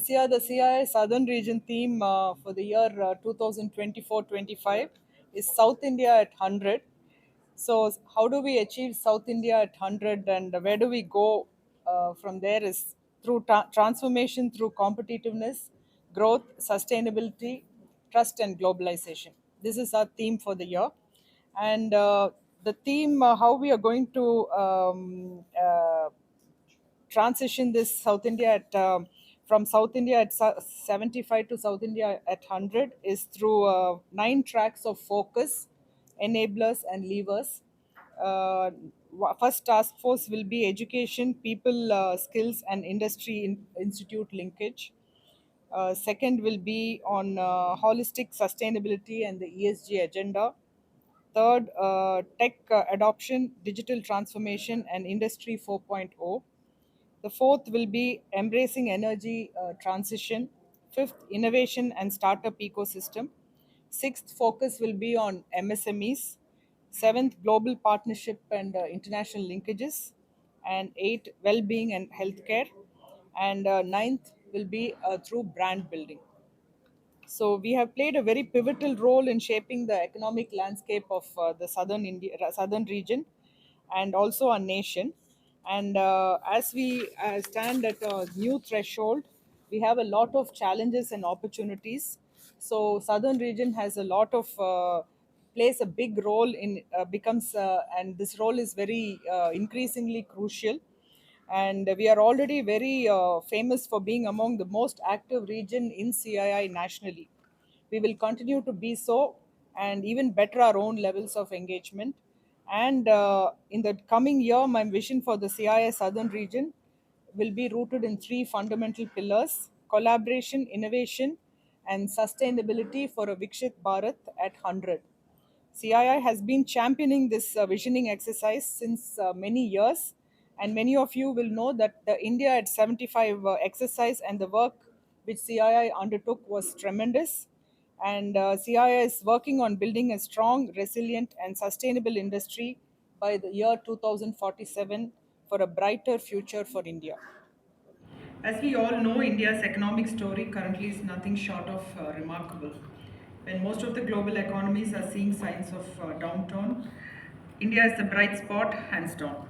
This year, the CII Southern Region theme for the year 2024-25 is South India at 100. So, how do we achieve South India at 100 and where do we go from there is through transformation, through competitiveness, growth, sustainability, trust, and globalization. This is our theme for the year. And the theme, how we are going to transition this South India at from South India at 75 to South India at 100 is through 9 tracks of focus, enablers, and levers. First task force will be education, people, skills, and industry institute linkage. Second will be on holistic sustainability and the ESG agenda. Third, tech adoption, digital transformation, and Industry 4.0. The fourth will be embracing energy transition. Fifth, innovation and startup ecosystem. Sixth, focus will be on MSMEs. Seventh, global partnership and international linkages. And eight, well being and healthcare. And ninth will be through brand building. So we have played a very pivotal role in shaping the economic landscape of the southern region, and also our nation. And as we stand at a new threshold, we have a lot of challenges and opportunities. So southern region has a lot of plays a big role in becomes and this role is very increasingly crucial, and we are already very famous for being among the most active region in CII nationally. We will continue to be so and even better our own levels of engagement. And in the coming year, my vision for the CII Southern region will be rooted in three fundamental pillars: collaboration, innovation, and sustainability for a Viksit Bharat at 100. CII has been championing this visioning exercise since many years, and many of you will know that the India at 75 exercise and the work which CII undertook was tremendous. And CII is working on building a strong, resilient, and sustainable industry by the year 2047 for a brighter future for India. As we all know, India's economic story currently is nothing short of remarkable. When most of the global economies are seeing signs of downturn, India is the bright spot, hands down.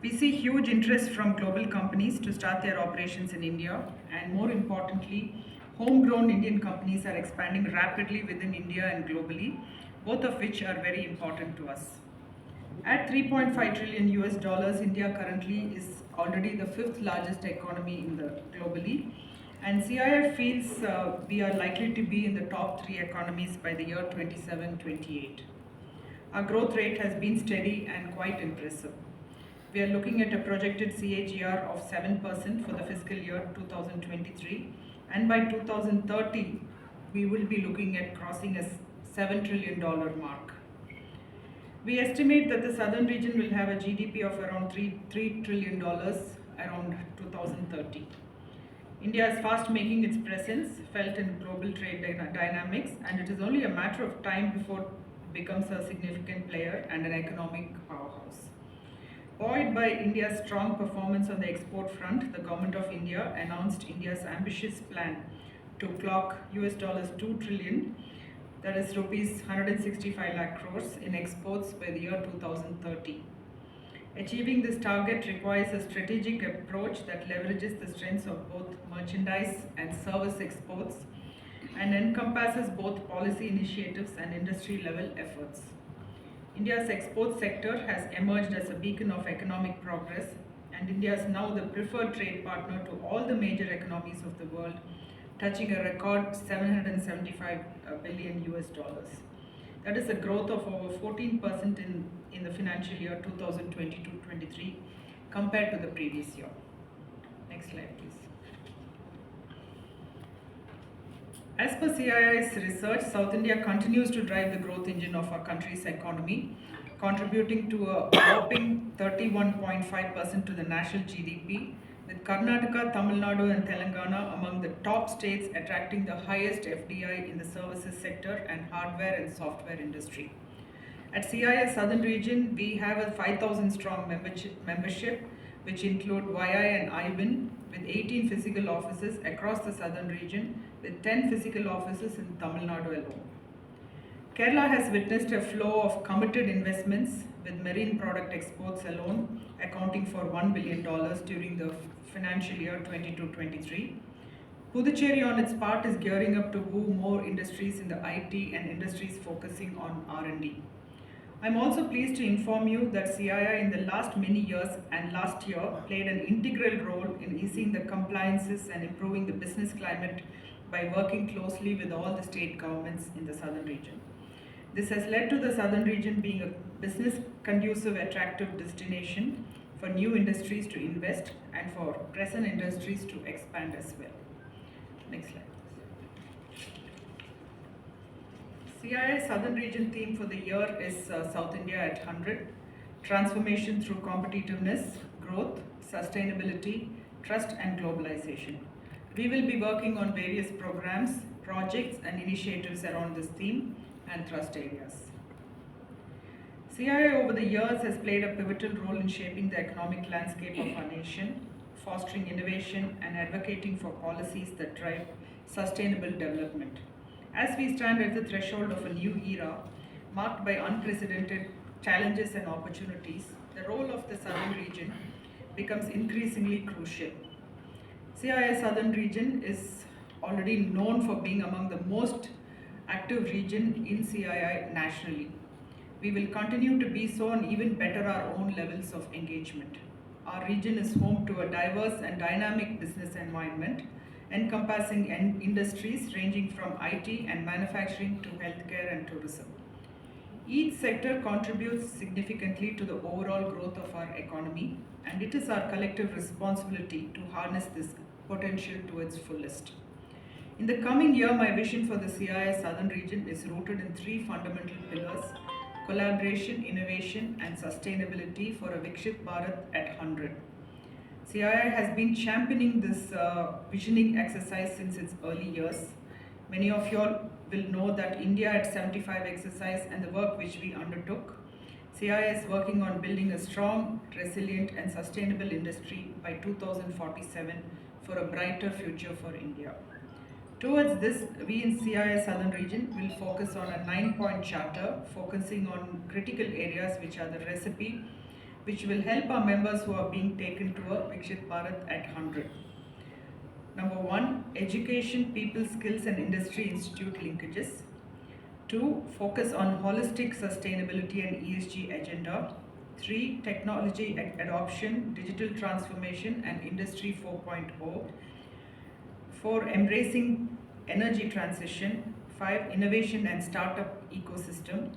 We see huge interest from global companies to start their operations in India, and more importantly, homegrown Indian companies are expanding rapidly within India and globally, both of which are very important to us. At 3.5 trillion US dollars, India currently is already the fifth largest economy in the globally, and CIF feels we are likely to be in the top three economies by the year 27-28. Our growth rate has been steady and quite impressive. We are looking at a projected CAGR of 7% for the fiscal year 2023, and by 2030, we will be looking at crossing a $7 trillion mark. We estimate that the southern region will have a GDP of around $3 trillion around 2030. India is fast making its presence felt in global trade dynamics, and it is only a matter of time before it becomes a significant player and an economic powerhouse. Buoyed by India's strong performance on the export front, the Government of India announced India's ambitious plan to clock US $2 trillion, that is rupees 165 lakh crores, in exports by the year 2030. Achieving this target requires a strategic approach that leverages the strengths of both merchandise and service exports and encompasses both policy initiatives and industry level efforts. India's export sector has emerged as a beacon of economic progress, and India is now the preferred trade partner to all the major economies of the world, touching a record 775 billion US dollars. That is a growth of over 14% in the financial year 2022-23 compared to the previous year. Next slide, please. As per CII's research, South India continues to drive the growth engine of our country's economy, contributing to a whopping 31.5% to the national GDP, with Karnataka, Tamil Nadu, and Telangana among the top states attracting the highest FDI in the services sector and hardware and software industry. At CII Southern Region, we have a 5,000 strong membership which include YI and IBIN, with 18 physical offices across the southern region, with 10 physical offices in Tamil Nadu alone. Kerala has witnessed a flow of committed investments, with marine product exports alone accounting for $1 billion during the financial year 22-23. Puducherry, on its part, is gearing up to woo more industries in the IT and industries focusing on R&D. I'm also pleased to inform you that CII in the last many years and last year played an integral role in easing the compliances and improving the business climate by working closely with all the state governments in the southern region. This has led to the southern region being a business conducive, attractive destination for new industries to invest and for present industries to expand as well. Next slide. CII Southern Region theme for the year is South India at 100, transformation through competitiveness, growth, sustainability, trust and globalization. We will be working on various programs, projects and initiatives around this theme and thrust areas. CII over the years has played a pivotal role in shaping the economic landscape of our nation, fostering innovation and advocating for policies that drive sustainable development. As we stand at the threshold of a new era, marked by unprecedented challenges and opportunities, the role of the southern region becomes increasingly crucial. CII Southern Region is already known for being among the most active region in CII nationally. We will continue to be so and even better our own levels of engagement. Our region is home to a diverse and dynamic business environment encompassing industries ranging from IT and manufacturing to healthcare and tourism. Each sector contributes significantly to the overall growth of our economy, and it is our collective responsibility to harness this potential to its fullest. In the coming year, my vision for the CII Southern Region is rooted in three fundamental pillars: collaboration, innovation, and sustainability for a Viksit Bharat at 100. CII has been championing this visioning exercise since its early years. Many of you all will know that India at 75 exercise and the work which we undertook. CII is working on building a strong, resilient, and sustainable industry by 2047 for a brighter future for India. Towards this, we in CII Southern Region will focus on a 9-point charter focusing on critical areas which are the recipe which will help our members who are being taken to a Viksit Bharat at 100. Number 1, education, people skills and industry institute linkages. 2, focus on holistic sustainability and ESG agenda. 3, technology adoption, digital transformation and industry 4.0. 4, embracing energy transition. 5, innovation and startup ecosystem.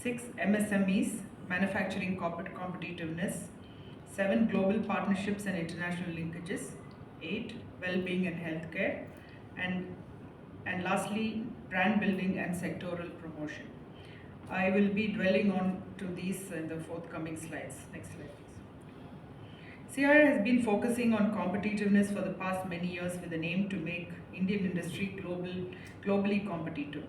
6, MSMEs, manufacturing corporate competitiveness. 7, global partnerships and international linkages. 8, well-being and healthcare. And lastly, brand building and sectoral promotion. I will be dwelling on to these in the forthcoming slides. Next slide, please. CII has been focusing on competitiveness for the past many years with an aim to make Indian industry globally competitive.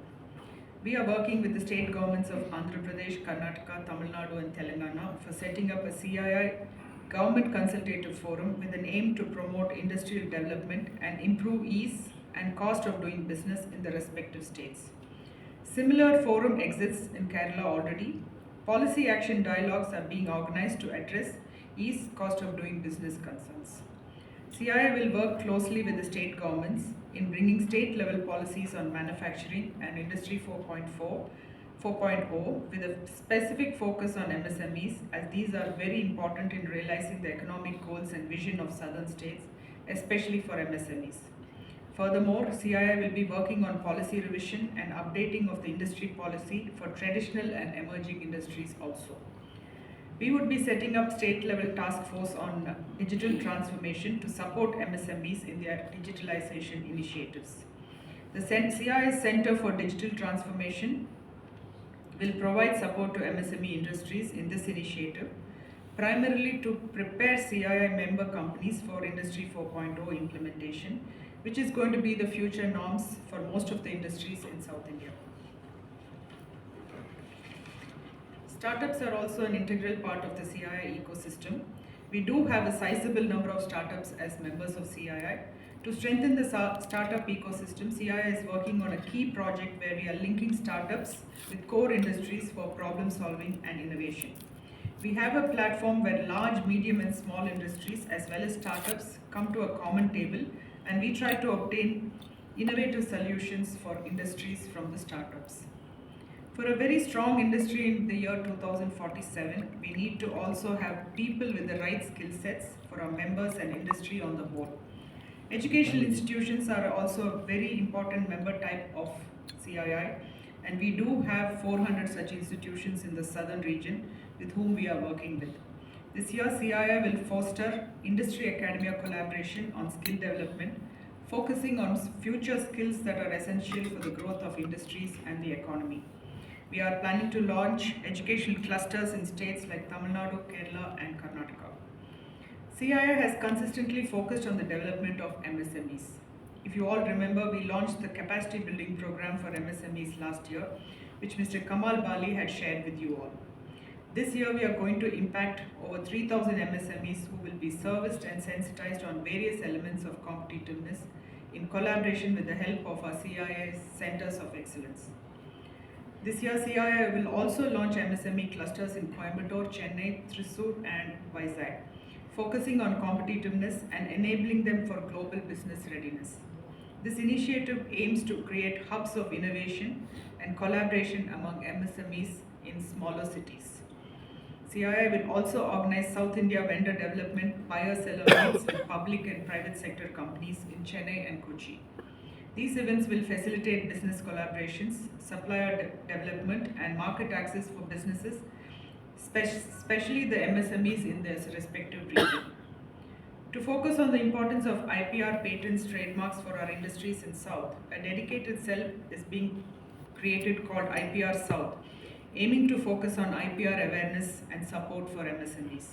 We are working with the state governments of Andhra Pradesh, Karnataka, Tamil Nadu and Telangana for setting up a CII government consultative forum with an aim to promote industrial development and improve ease and cost of doing business in the respective states. Similar forum exists in Kerala already. Policy action dialogues are being organized to address ease, cost of doing business concerns. CII will work closely with the state governments in bringing state level policies on manufacturing and Industry 4.0 with a specific focus on MSMEs, as these are very important in realizing the economic goals and vision of southern states, especially for MSMEs. Furthermore, CII will be working on policy revision and updating of the industry policy for traditional and emerging industries also. We would be setting up state-level task force on digital transformation to support MSMEs in their digitalization initiatives. The CII Center for Digital Transformation will provide support to MSME industries in this initiative, primarily to prepare CII member companies for Industry 4.0 implementation, which is going to be the future norms for most of the industries in South India. Startups are also an integral part of the CII ecosystem. We do have a sizable number of startups as members of CII. To strengthen the startup ecosystem, CII is working on a key project where we are linking startups with core industries for problem solving and innovation. We have a platform where large, medium, and small industries as well as startups come to a common table, and we try to obtain innovative solutions for industries from the startups. For a very strong industry in the year 2047, we need to also have people with the right skill sets for our members and industry on the whole. Educational institutions are also a very important member type of CII, and we do have 400 such institutions in the southern region with whom we are working with. This year, CII will foster industry academia collaboration on skill development, focusing on future skills that are essential for the growth of industries and the economy. We are planning to launch educational clusters in states like Tamil Nadu, Kerala, and Karnataka. CII has consistently focused on the development of MSMEs. If you all remember, we launched the capacity building program for MSMEs last year, which Mr. Kamal Bali had shared with you all. This year, we are going to impact over 3,000 MSMEs who will be serviced and sensitized on various elements of competitiveness in collaboration with the help of our CII Centers of Excellence. This year, CII will also launch MSME clusters in Coimbatore, Chennai, Thrissur, and Vizag, focusing on competitiveness and enabling them for global business readiness. This initiative aims to create hubs of innovation and collaboration among MSMEs in smaller cities. CII will also organize South India vendor development buyer-seller meets with public and private sector companies in Chennai and Kochi. These events will facilitate business collaborations, supplier development, and market access for businesses, especially the MSMEs in their respective region. To focus on the importance of IPR patents, trademarks for our industries in South, a dedicated cell is being created called IPR South, aiming to focus on IPR awareness and support for MSMEs.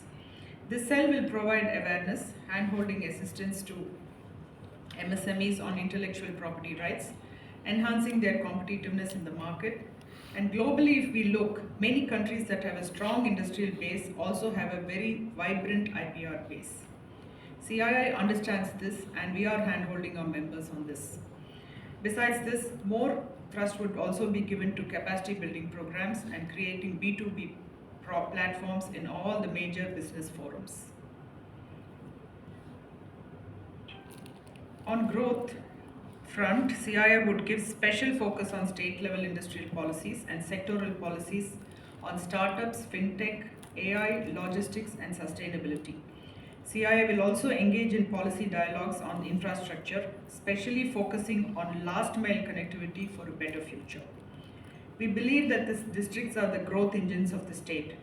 This cell will provide awareness, hand-holding assistance to MSMEs on intellectual property rights, enhancing their competitiveness in the market. And globally, if we look, many countries that have a strong industrial base also have a very vibrant IPR base. CII understands this, and we are hand-holding our members on this. Besides this, more thrust would also be given to capacity building programs and creating B2B platforms in all the major business forums. On growth front, CII would give special focus on state-level industrial policies and sectoral policies on startups, fintech, AI, logistics, and sustainability. CII will also engage in policy dialogues on infrastructure, especially focusing on last-mile connectivity for a better future. We believe that these districts are the growth engines of the state.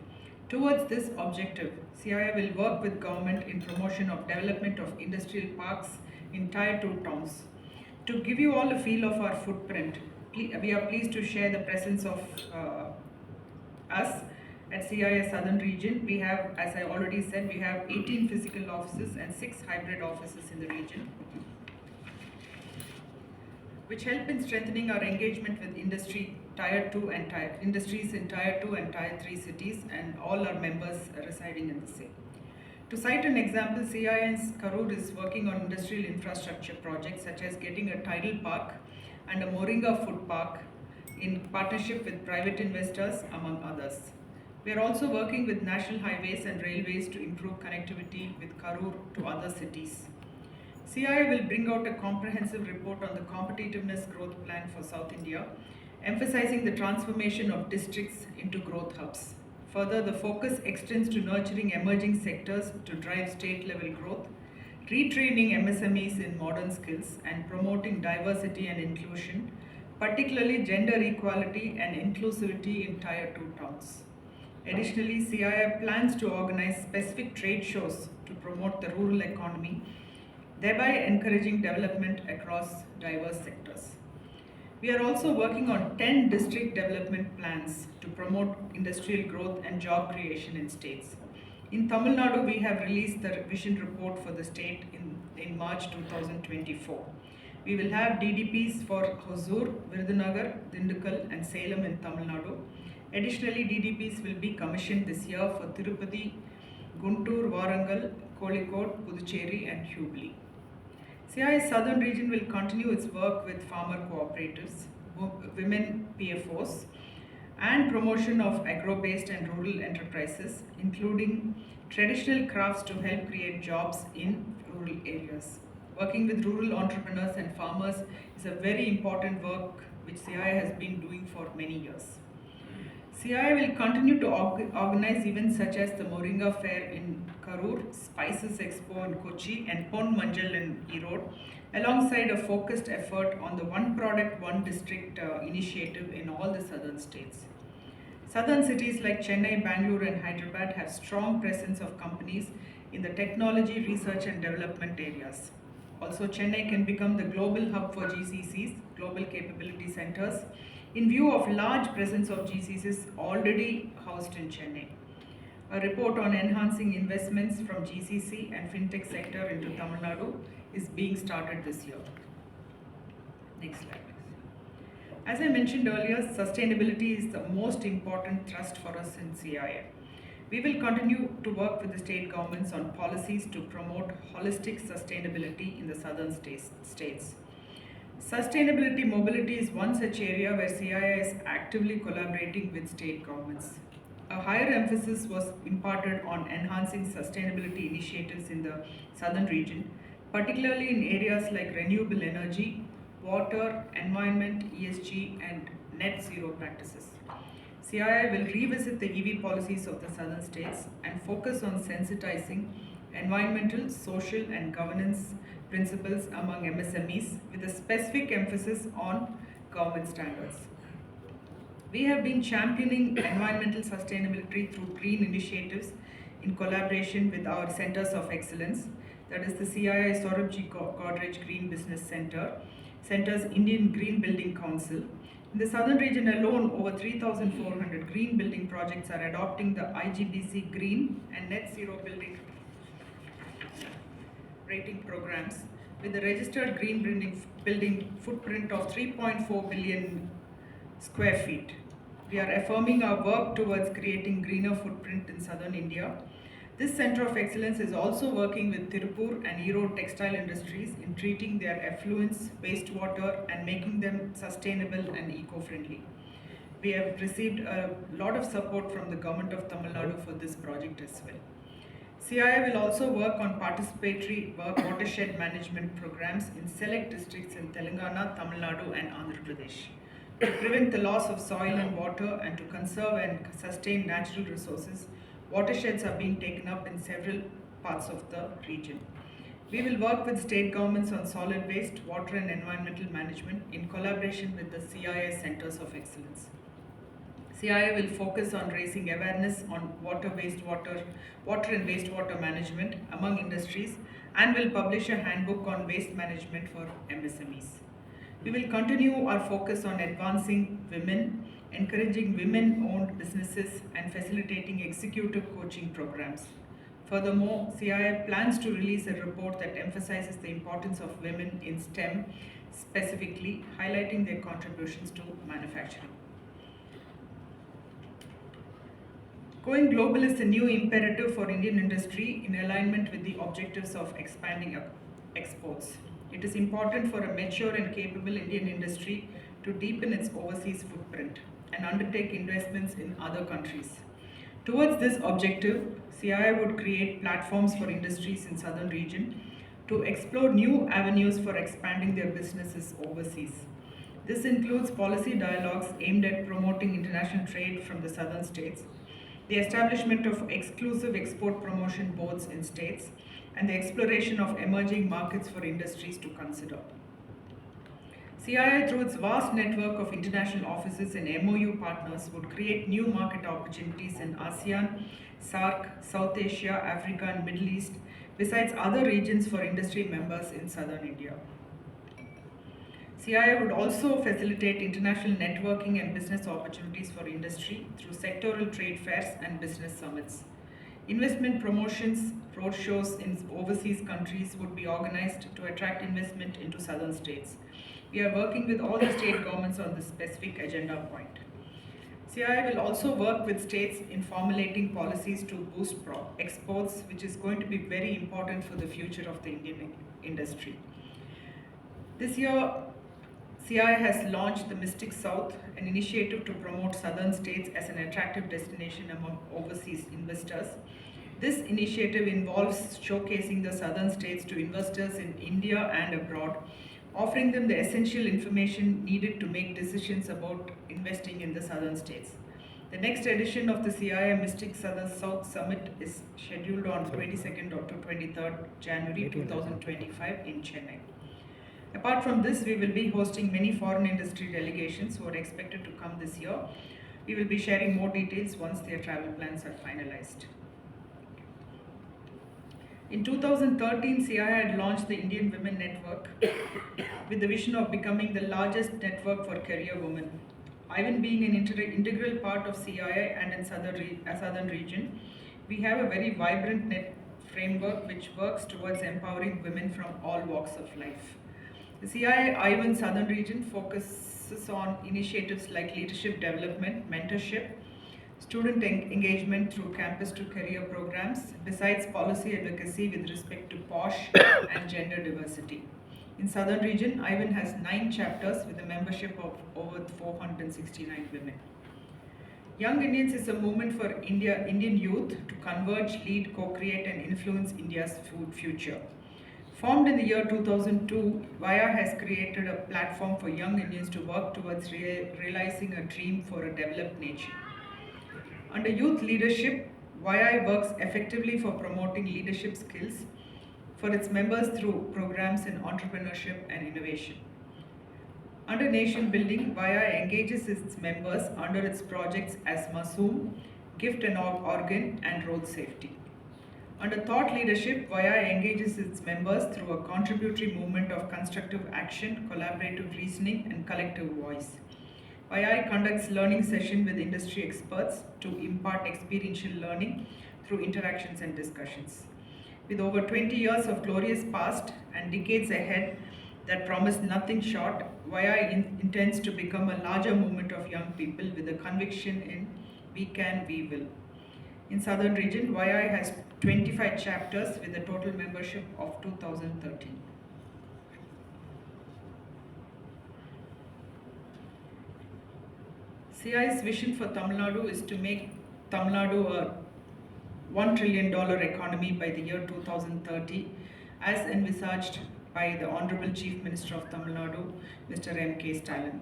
Towards this objective, CII will work with government in promotion of development of industrial parks in Tier 2 towns. To give you all a feel of our footprint, we are pleased to share the presence of us at CII Southern Region. We have, as I already said, we have 18 physical offices and 6 hybrid offices in the region, which help in strengthening our engagement with industries in Tier 2 and Tier 3 cities, and all our members residing in the same. To cite an example, CII's Karur is working on industrial infrastructure projects such as getting a tidal park and a Moringa food park in partnership with private investors, among others. We are also working with national highways and railways to improve connectivity with Karur to other cities. CII will bring out a comprehensive report on the competitiveness growth plan for South India, emphasizing the transformation of districts into growth hubs. Further, the focus extends to nurturing emerging sectors to drive state-level growth, retraining MSMEs in modern skills, and promoting diversity and inclusion, particularly gender equality and inclusivity in Tier 2 towns. Additionally, CII plans to organize specific trade shows to promote the rural economy, thereby encouraging development across diverse sectors. We are also working on 10 district development plans to promote industrial growth and job creation in states. In Tamil Nadu, we have released the vision report for the state in March 2024. We will have DDPs for Hosur, Virudhunagar, Dindigul, and Salem in Tamil Nadu. Additionally, DDPs will be commissioned this year for Tirupati, Guntur, Warangal, Kozhikode, Puducherry, and Hubli. CI's southern region will continue its work with farmer cooperatives, women PFOs, and promotion of agro-based and rural enterprises, including traditional crafts to help create jobs in rural areas. Working with rural entrepreneurs and farmers is a very important work which CI has been doing for many years. CI will continue to organize events such as the Moringa Fair in Karur, Spices Expo in Kochi, and Pon Manjal in Erode, alongside a focused effort on the One Product, One District initiative in all the southern states. Southern cities like Chennai, Bangalore, and Hyderabad have strong presence of companies in the technology, research, and development areas. Also, Chennai can become the global hub for GCCs, global capability centers, in view of large presence of GCCs already housed in Chennai. A report on enhancing investments from GCC and fintech sector into Tamil Nadu is being started this year. Next slide, please. As I mentioned earlier, sustainability is the most important thrust for us in CII. We will continue to work with the state governments on policies to promote holistic sustainability in the southern states. Sustainability mobility is one such area where CII is actively collaborating with state governments. A higher emphasis was imparted on enhancing sustainability initiatives in the southern region, particularly in areas like renewable energy, water, environment, ESG, and net zero practices. CII will revisit the EV policies of the southern states and focus on sensitizing environmental, social, and governance principles among MSMEs with a specific emphasis on government standards. We have been championing environmental sustainability through green initiatives in collaboration with our centers of excellence, that is the CII Saurabh Godrej Green Business Center, Center's Indian Green Building Council. In the southern region alone, over 3,400 green building projects are adopting the IGBC Green and Net Zero Building rating programs with a registered green building footprint of 3.4 billion square feet. We are affirming our work towards creating greener footprint in southern India. This center of excellence is also working with Tirupur and Erode textile industries in treating their effluents, wastewater, and making them sustainable and eco-friendly. We have received a lot of support from the government of Tamil Nadu for this project as well. CII will also work on participatory watershed management programs in select districts in Telangana, Tamil Nadu, and Andhra Pradesh. To prevent the loss of soil and water and to conserve and sustain natural resources, watersheds are being taken up in several parts of the region. We will work with state governments on solid waste, water, and environmental management in collaboration with the CII Centers of Excellence. CII will focus on raising awareness on water and wastewater management among industries and will publish a handbook on waste management for MSMEs. We will continue our focus on advancing women, encouraging women-owned businesses, and facilitating executive coaching programs. Furthermore, CII plans to release a report that emphasizes the importance of women in STEM, specifically highlighting their contributions to manufacturing. Going global is a new imperative for Indian industry in alignment with the objectives of expanding exports. It is important for a mature and capable Indian industry to deepen its overseas footprint and undertake investments in other countries. Towards this objective, CII would create platforms for industries in southern region to explore new avenues for expanding their businesses overseas. This includes policy dialogues aimed at promoting international trade from the southern states, the establishment of exclusive export promotion boards in states, and the exploration of emerging markets for industries to consider. CII, through its vast network of international offices and MOU partners, would create new market opportunities in ASEAN, SAARC, South Asia, Africa, and Middle East, besides other regions for industry members in southern India. CII would also facilitate international networking and business opportunities for industry through sectoral trade fairs and business summits. Investment promotions, roadshows in overseas countries would be organized to attract investment into southern states. We are working with all the state governments on this specific agenda point. CII will also work with states in formulating policies to boost exports, which is going to be very important for the future of the Indian industry. This year, CII has launched the Mystic South, an initiative to promote southern states as an attractive destination among overseas investors. This initiative involves showcasing the southern states to investors in India and abroad, offering them the essential information needed to make decisions about investing in the southern states. The next edition of the CII Mystic Southern South Summit is scheduled on 22nd to 23rd January 2025 in Chennai. Apart from this, we will be hosting many foreign industry delegations who are expected to come this year. We will be sharing more details once their travel plans are finalized. In 2013, CII had launched the Indian Women Network with the vision of becoming the largest network for career women. IVN being an integral part of CII and in southern region, we have a very vibrant net framework which works towards empowering women from all walks of life. The CII IVN Southern Region focuses on initiatives like leadership development, mentorship, student engagement through campus to career programs, besides policy advocacy with respect to POSH and gender diversity. In Southern Region, IVN has 9 chapters with a membership of over 469 women. Young Indians is a movement for Indian youth to converge, lead, co-create and influence India's future. Formed in the year 2002, VIA has created a platform for young Indians to work towards realizing a dream for a developed nation. Under youth leadership, VIA works effectively for promoting leadership skills for its members through programs in entrepreneurship and innovation. Under nation building, VIA engages its members under its projects as Masoom, Gift and Organ, and Road Safety. Under thought leadership, VIA engages its members through a contributory movement of constructive action, collaborative reasoning, and collective voice. VIA conducts learning sessions with industry experts to impart experiential learning through interactions and discussions. With over 20 years of glorious past and decades ahead that promise nothing short, VIA intends to become a larger movement of young people with a conviction in we can, we will. In Southern Region, VIA has 25 chapters with a total membership of 2013. CII's vision for Tamil Nadu is to make Tamil Nadu a $1 trillion economy by the year 2030, as envisaged by the Honorable Chief Minister of Tamil Nadu, Mr. M.K. Stalin.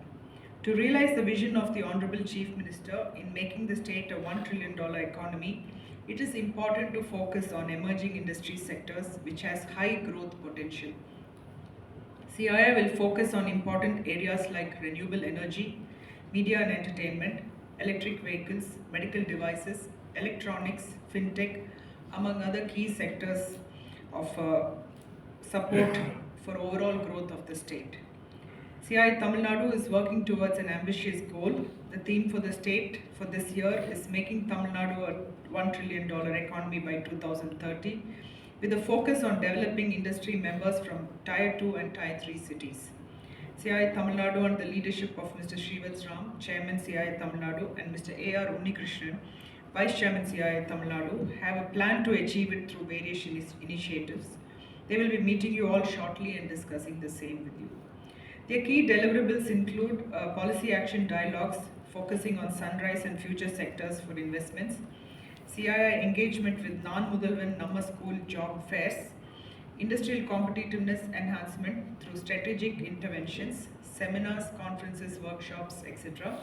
To realize the vision of the Honorable Chief Minister in making the state a $1 trillion economy, it is important to focus on emerging industry sectors which has high growth potential. CII will focus on important areas like renewable energy, media and entertainment, electric vehicles, medical devices, electronics, fintech, among other key sectors of support for overall growth of the state. CII Tamil Nadu is working towards an ambitious goal. The theme for the state for this year is making Tamil Nadu a $1 trillion economy by 2030, with a focus on developing industry members from Tier 2 and Tier 3 cities. CII Tamil Nadu under the leadership of Mr. Srivaths Ram, Chairman CII Tamil Nadu, and Mr. A.R. Unnikrishnan, Vice Chairman CII Tamil Nadu, have a plan to achieve it through various initiatives. They will be meeting you all shortly and discussing the same with you. Their key deliverables include policy action dialogues focusing on sunrise and future sectors for investments, CII engagement with non-Mudalvan Namma School job fairs, industrial competitiveness enhancement through strategic interventions, seminars, conferences, workshops, etc.,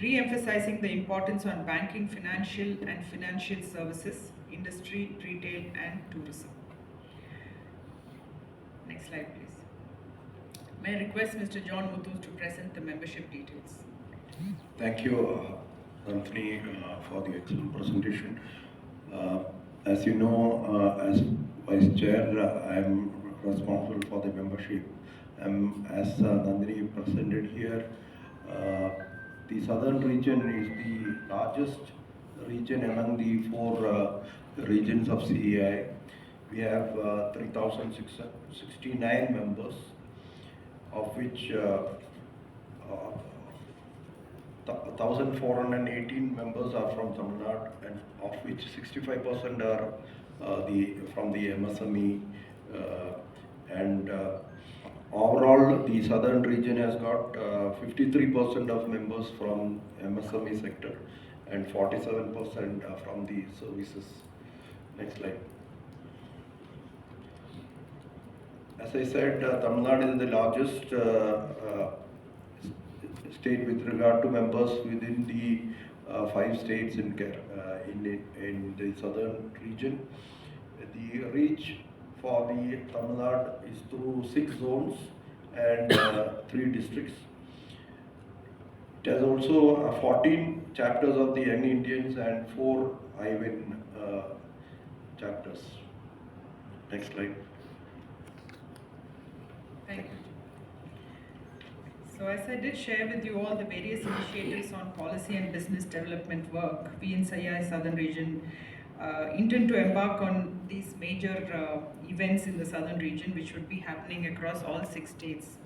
re-emphasizing the importance on banking, financial services, industry, retail, and tourism. Next slide, please. May I request Mr. John Muthu to present the membership details. Thank you, Anthony, for the excellent presentation. As you know, as Vice Chair, I am responsible for the membership. As Nandini presented here, the southern region is the largest region among the 4 regions of CII. We have 3,069 members, of which 1,418 members are from Tamil Nadu, and of which 65% are from the MSME. And overall, the southern region has got 53% of members from MSME sector and 47% from the services. Next slide. As I said, Tamil Nadu is the largest state with regard to members within the 5 states in the southern region. The reach for the Tamil Nadu is through 6 zones and 3 districts. It has also 14 chapters of the Young Indians and 4 IWIN chapters. Next slide. Thank you. So as I did share with you all the various initiatives on policy and business development work, we in CII Southern Region intend to embark on these major events in the Southern Region, which would be happening across all 6 states.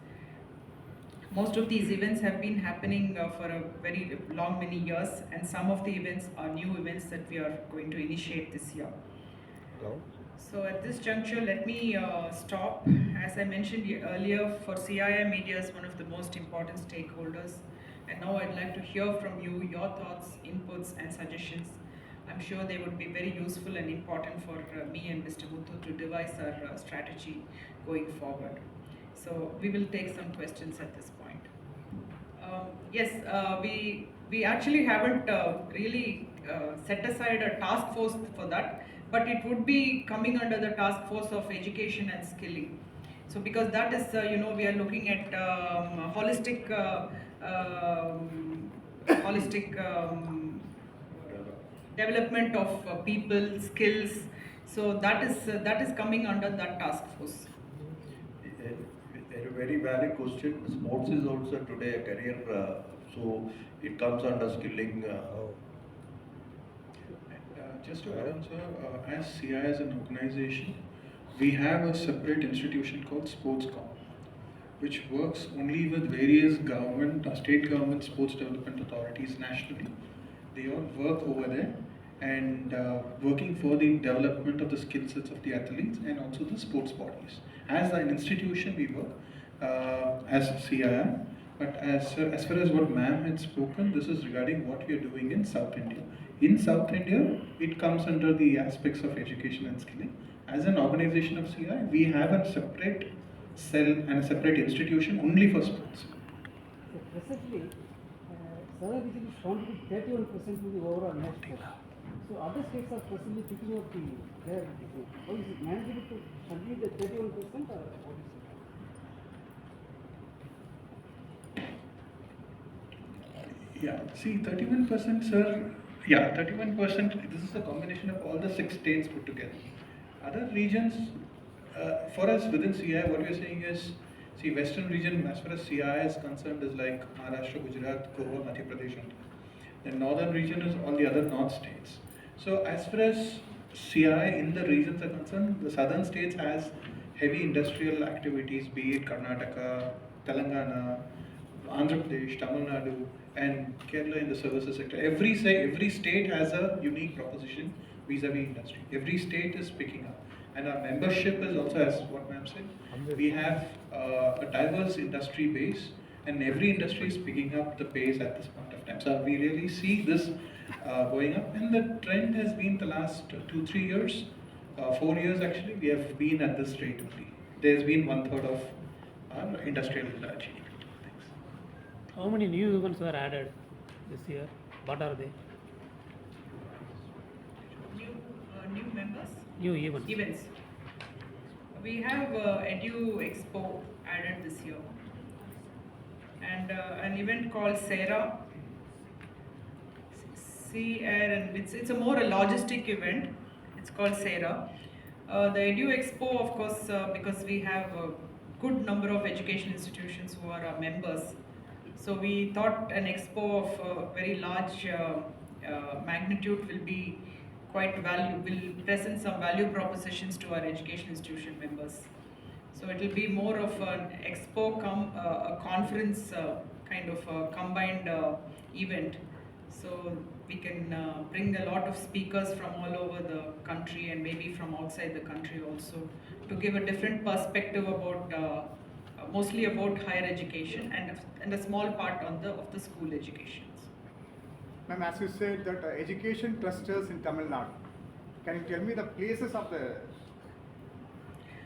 Most of these events have been happening for a very long, many years, and some of the events are new events that we are going to initiate this year. Hello? So at this juncture, let me stop. As I mentioned earlier, for CII Media is one of the most important stakeholders. And now I'd like to hear from you, your thoughts, inputs and suggestions. I'm sure they would be very useful and important for me and Mr. Muthu to devise our strategy going forward. So we will take some questions at this point. Yes, we actually haven't really set aside a task force for that, but it would be coming under the task force of education and skilling. So because that is, we are looking at holistic development of people, skills. So that is coming under that task force. A very valid question. Sports is also today a career, so it comes under skilling. Just to add on, sir, as CI as an organization, we have a separate institution called SportsCom, which works only with various government, state government sports development authorities nationally. They all work over there and working for the development of the skill sets of the athletes and also the sports bodies. As an institution, we work as CII, but as far as what ma'am had spoken, this is regarding what we are doing in South India. In South India, it comes under the aspects of education and skilling. As an organization of CI, we have a separate cell and a separate institution only for sports. So presently, Southern region is contributing 31% to the overall net sport. So other states are presently picking up their business. How is it manageable to complete the 31% or what is it? Yeah, see, 31%, sir. Yeah, 31%. This is a combination of all the 6 states put together. Other regions, for us within CI, what we are saying is, see, Western region, as far as CI is concerned, is like Maharashtra, Gujarat, Goa, Madhya Pradesh. The northern region is all the other north states. So, as far as CI in the regions are concerned, the southern states has heavy industrial activities, be it Karnataka, Telangana, Andhra Pradesh, Tamil Nadu, and Kerala in the services sector. Every state has a unique proposition vis-a-vis industry. Every state is picking up, and our membership is also, as what ma'am said, we have a diverse industry base, and every industry is picking up the pace at this point of time. So we really see this going up, and the trend has been the last 2-3 years, 4 years actually. We have been at this rate only. There's been 1/3 of our industrial GDP. How many new events were added this year? What are they? New members? New events. Events. We have Edu Expo added this year, and an event called Sarah. And it's a more a logistic event. It's called Sarah. The Edu Expo, of course, because we have a good number of education institutions who are our members. So we thought an expo of very large magnitude will be will present some value propositions to our education institution members. So it will be more of an expo a conference kind of a combined event. So we can bring a lot of speakers from all over the country and maybe from outside the country also, to give a different perspective about mostly about higher education and a small part on of the school education. Ma'am, as you said that education clusters in Tamil Nadu, can you tell me the places of the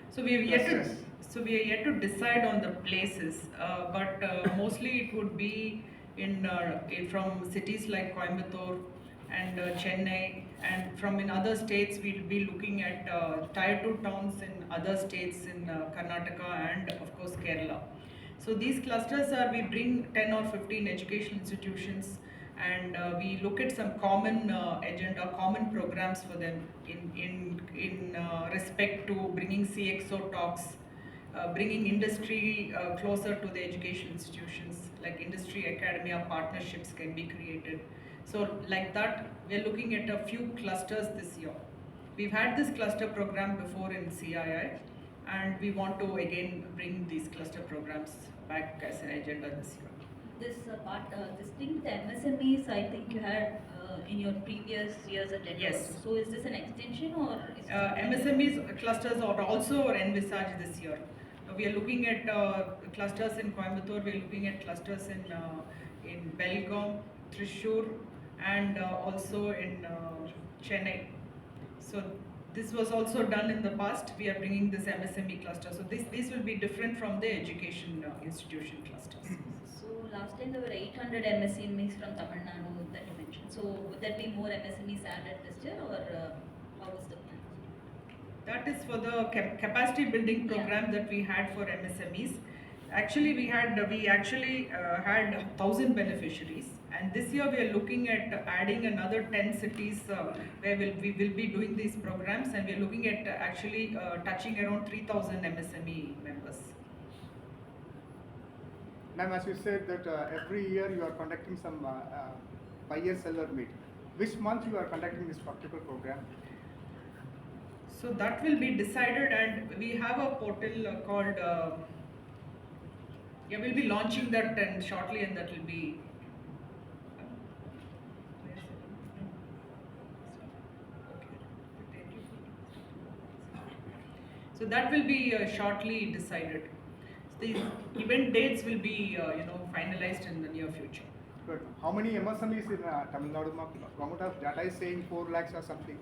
So we are yet to, clusters? so we are yet to decide on the places, but mostly it would be from cities like Coimbatore and Chennai, and from in other states we'll be looking at tier 2 towns in other states in Karnataka and of course Kerala. So these clusters are, we bring 10 or 15 education institutions, and we look at some common agenda, common programs for them in respect to bringing CXO talks, bringing industry closer to the education institutions, like industry academia partnerships can be created. So like that, we're looking at a few clusters this year. We've had this cluster program before in CII, and we want to again bring these cluster programs back as an agenda this year. This thing, the MSMEs, I think you had in your previous years agenda. Yes. So is this an extension or? Is MSMEs clusters are also envisaged this year. We are looking at clusters in Coimbatore, we are looking at clusters in Belgaum, Thrissur, and also in Chennai. So this was also done in the past. We are bringing this MSME cluster. So these will be different from the education institution clusters. So last time there were 800 MSMEs from Tamil Nadu that you mentioned. So would there be more MSMEs added this year, or how is the plan? That is for the capacity building program that we had for MSMEs. Actually, we actually had 1,000 beneficiaries, and this year we are looking at adding another 10 cities where we will be doing these programs, and we are looking at actually touching around 3,000 MSME members. Ma'am, as you said that every year you are conducting some buyer seller meet. Which month you are conducting this particular program? So that will be decided, and we have a portal called. We'll be launching that and shortly, and that will be. So that will be shortly decided. The event dates will be finalized in the near future. Good. How many MSMEs in Tamil Nadu? Government of data is saying 4 lakhs or something.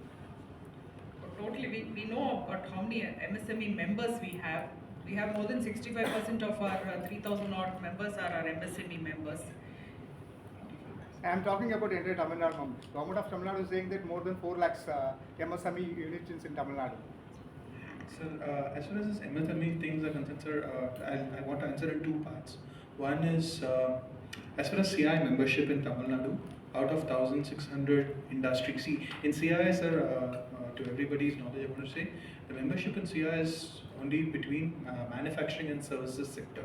Totally, we know about how many MSME members we have. We have more than 65% of our 3,000 odd members are our MSME members. I am talking about entire Tamil Nadu. Government of Tamil Nadu is saying that more than 4 lakhs MSME units in Tamil Nadu. Sir, as far as this MSME things are concerned, sir, I want to answer in two parts. One is, as far as CII membership in Tamil Nadu, out of 1,600 industry, see, in CII, sir, to everybody's knowledge, I want to say, the membership in CII is only between manufacturing and services sector.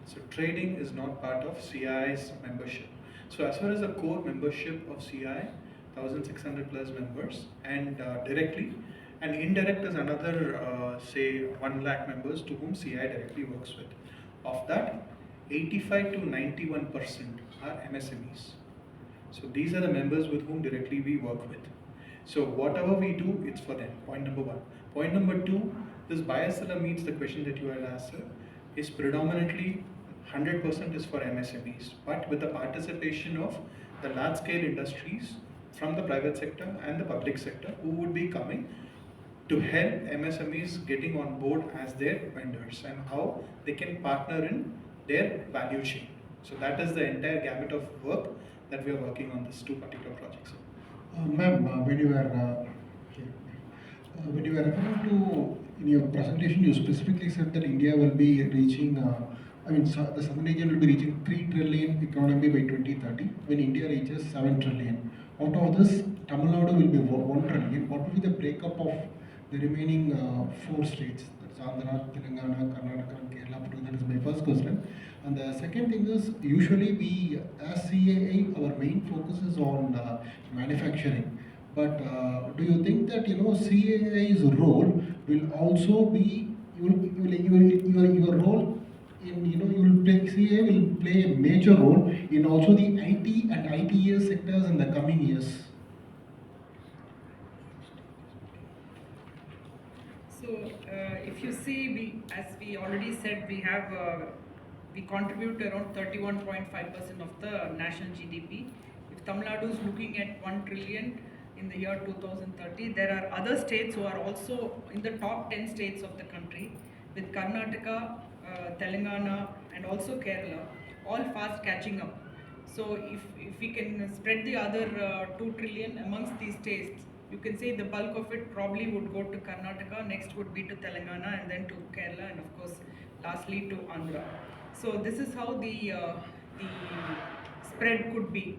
So trading is not part of CII's membership. So as far as the core membership of CII, 1,600 plus members, and directly, and indirect is another, say, 1 lakh members to whom CII directly works with. Of that, 85 to 91% are MSMEs. So these are the members with whom directly we work with. So whatever we do, it's for them. Point number one. Point number two, this buyer seller meets the question that you had asked, sir, is predominantly 100% is for MSMEs, but with the participation of the large scale industries from the private sector and the public sector who would be coming to help MSMEs getting on board as their vendors and how they can partner in their value chain. So that is the entire gamut of work that we are working on these two particular projects. Ma'am, when you were referring to in your presentation, you specifically said that India will be reaching, the southern region will be reaching 3 trillion economy by 2030, when India reaches 7 trillion. Out of this, Tamil Nadu will be 1 trillion. What will be the breakup of the remaining 4 states? That's Andhra, Telangana, Karnataka, and Kerala. That is my first question. And the second thing is, usually we, as CAI, our main focus is on manufacturing. But do you think that CAI's role will also be your role in you will play, CAI will play a major role in also the IT and ITES sectors in the coming years? So, if you see, as we already said, we contribute around 31.5% of the national GDP. If Tamil Nadu is looking at 1 trillion in the year 2030, there are other states who are also in the top 10 states of the country, with Karnataka, Telangana, and also Kerala, all fast catching up. So if we can spread the other 2 trillion amongst these states, you can say the bulk of it probably would go to Karnataka, next would be to Telangana, and then to Kerala, and of course lastly to Andhra. So this is how the spread could be.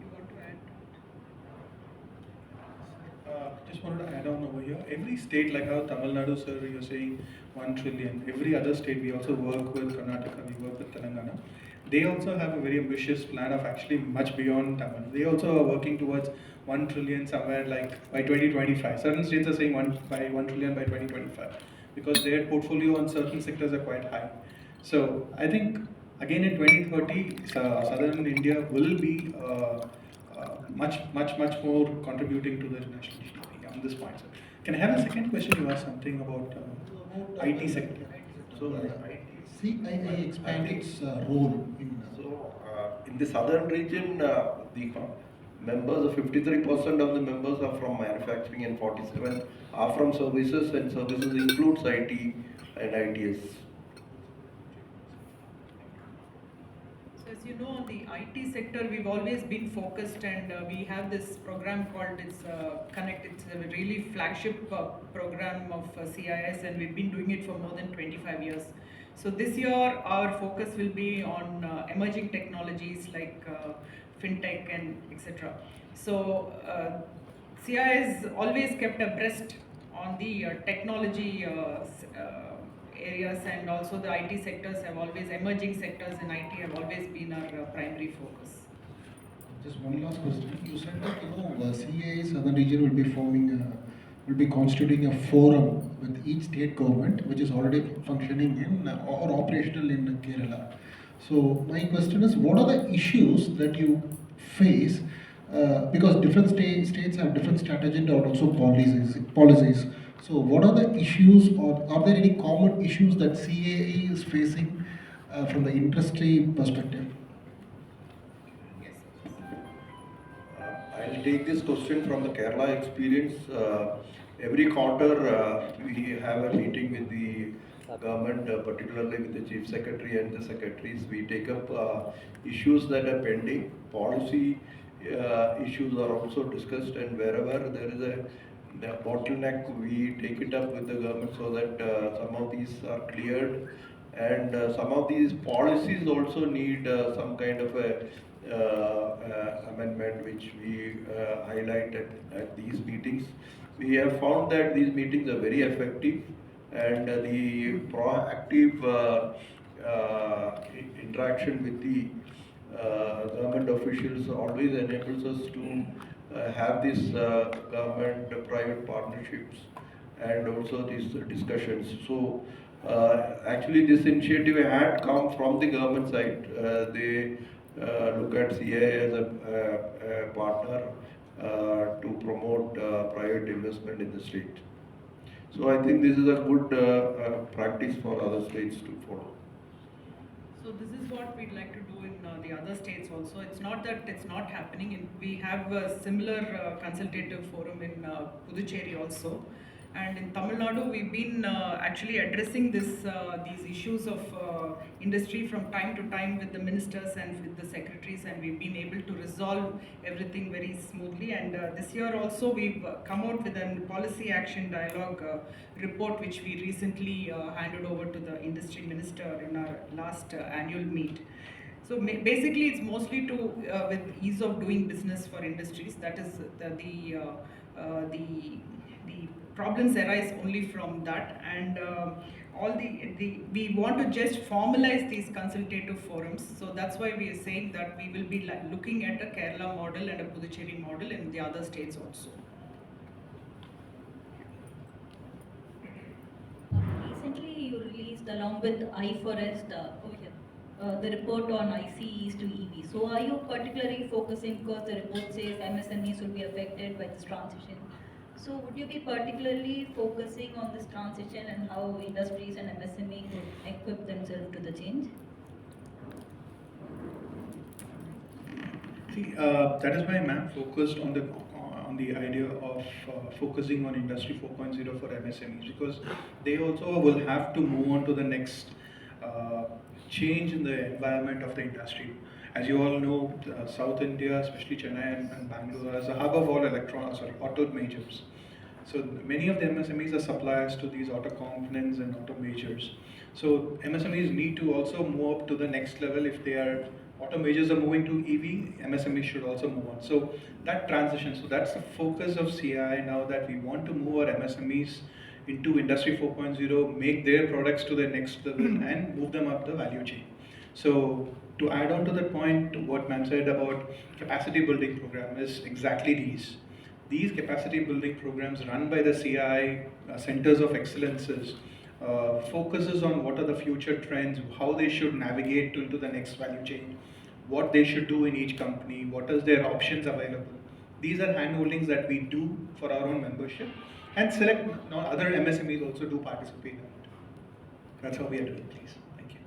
You want to add? Just wanted to add on over here. Every state, like how Tamil Nadu, sir, you're saying 1 trillion. Every other state, we also work with Karnataka, we work with Telangana. They also have a very ambitious plan of actually much beyond Tamil. They also are working towards 1 trillion somewhere like by 2025. Certain states are saying 1 trillion by 2025 because their portfolio on certain sectors are quite high. So I think again in 2030, southern India will be much more contributing to the national GDP on this point, sir. Can I have a second question? You asked something about IT sector. So, CII expand its role in. In the southern region, the members, 53% of the members are from manufacturing and 47 are from services, and services includes IT and ITS. So as you know, the IT sector, we've always been focused, and we have this program called Connect. It's a really flagship program of CIS, and we've been doing it for more than 25 years. So this year, our focus will be on emerging technologies like fintech and etc. So CIS always kept abreast on the technology areas, and also the IT sectors have always, emerging sectors in IT have always been our primary focus. Just one last question. You said that CII Southern Region will be will be constituting a forum with each state government, which is already functioning in or operational in Kerala. So my question is, what are the issues that you face? Because different states have different strategy and also policies. So what are the issues, or are there any common issues that CAA is facing from the industry perspective? I'll take this question from the Kerala experience. Every quarter, we have a meeting with the government, particularly with the chief secretary and the secretaries. We take up issues that are pending. Policy issues are also discussed, and wherever there is a bottleneck, we take it up with the government so that some of these are cleared, and some of these policies also need some kind of a amendment, which we highlight at these meetings. We have found that these meetings are very effective, and the proactive interaction with the government officials always enables us to have these government-private partnerships and also these discussions. So actually this initiative had come from the government side. They look at CII as a partner to promote private investment in the state. So I think this is a good practice for other states to follow. So this is what we'd like to do in the other states also. It's not that it's not happening. We have a similar consultative forum in Puducherry also. And in Tamil Nadu, we've been actually addressing these issues of industry from time to time with the ministers and with the secretaries, and we've been able to resolve everything very smoothly. And this year also, we've come out with a policy action dialogue report, which we recently handed over to the industry minister in our last annual meet. So basically, it's mostly to with ease of doing business for industries. That is the problems arise only from that, and we want to just formalize these consultative forums. So that's why we are saying that we will be looking at a Kerala model and a Puducherry model in the other states also. Recently, you released along with iForest over here. the report on ICEs to EV. So are you particularly focusing, because the report says MSMEs will be affected by this transition. So would you be particularly focusing on this transition and how industries and MSME could equip themselves to the change? See, that is why ma'am focused on the idea of focusing on Industry 4.0 for MSMEs, because they also will have to move on to the next change in the environment of the industry. As you all know, South India, especially Chennai and Bangalore, is a hub of all auto majors. So many of the MSMEs are suppliers to these auto components and auto majors. So MSMEs need to also move up to the next level. If they are auto majors are moving to EV, MSMEs should also move on. So that transition, so that's the focus of CII now, that we want to move our MSMEs into Industry 4.0, make their products to the next level and move them up the value chain. So to add on to that point, what ma'am said about capacity building program is exactly these. These capacity building programs run by the CII centers of excellences focuses on what are the future trends, how they should navigate into the next value chain, what they should do in each company, what is their options available. These are handholdings that we do for our own membership, and select other MSMEs also do participate in it. That's how we are doing, please. Thank you.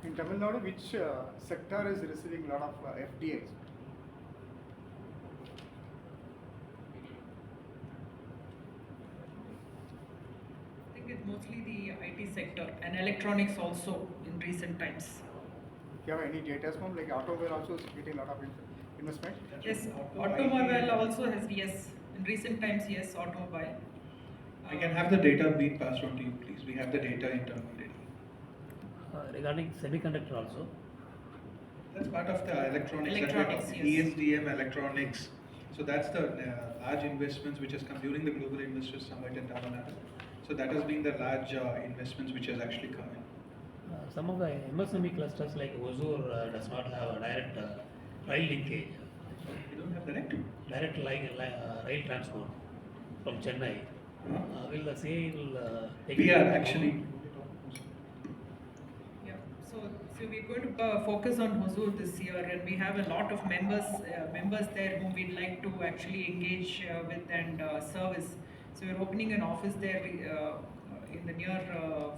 In Tamil Nadu, which sector is receiving a lot of FDIs? I think it's mostly the IT sector and electronics also in recent times. Do you have any data from like automobile also is getting a lot of investment? Yes, automobile also has, yes, in recent times, yes, automobile. I can have the data being passed on to you, please. We have the data internally. Regarding semiconductor also, That's part of the electronics. Electronics, that yes. ESDM electronics. So that's the large investments which has come during the Global Investors Summit in Tamil Nadu. So that has been the large investments which has actually come in. some of the MSME clusters like Hosur does not have a direct rail linkage, We don't have direct. direct rail transport from Chennai. Will the CII will take We it are forward? actually. Yeah, so we're going to focus on Hosur this year, and we have a lot of members there whom we'd like to actually engage with and service. So we're opening an office there in the near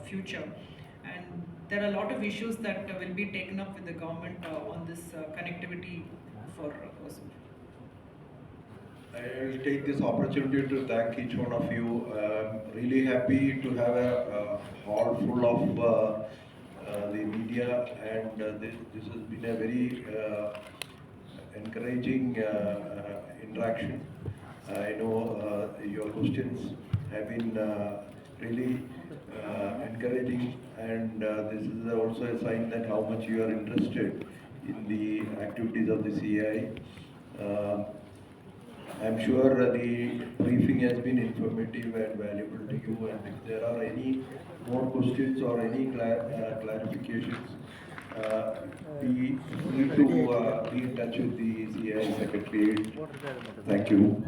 future, and there are a lot of issues that will be taken up with the government on this connectivity for Hosur. I will take this opportunity to thank each one of you. I'm really happy to have a hall full of the media, and this has been a very encouraging interaction. I know your questions have been really encouraging, and this is also a sign that how much you are interested in the activities of the CII. I'm sure the briefing has been informative and valuable to you, and if there are any more questions or any clarifications, we need to be in touch with the CII Secretariat. Thank you.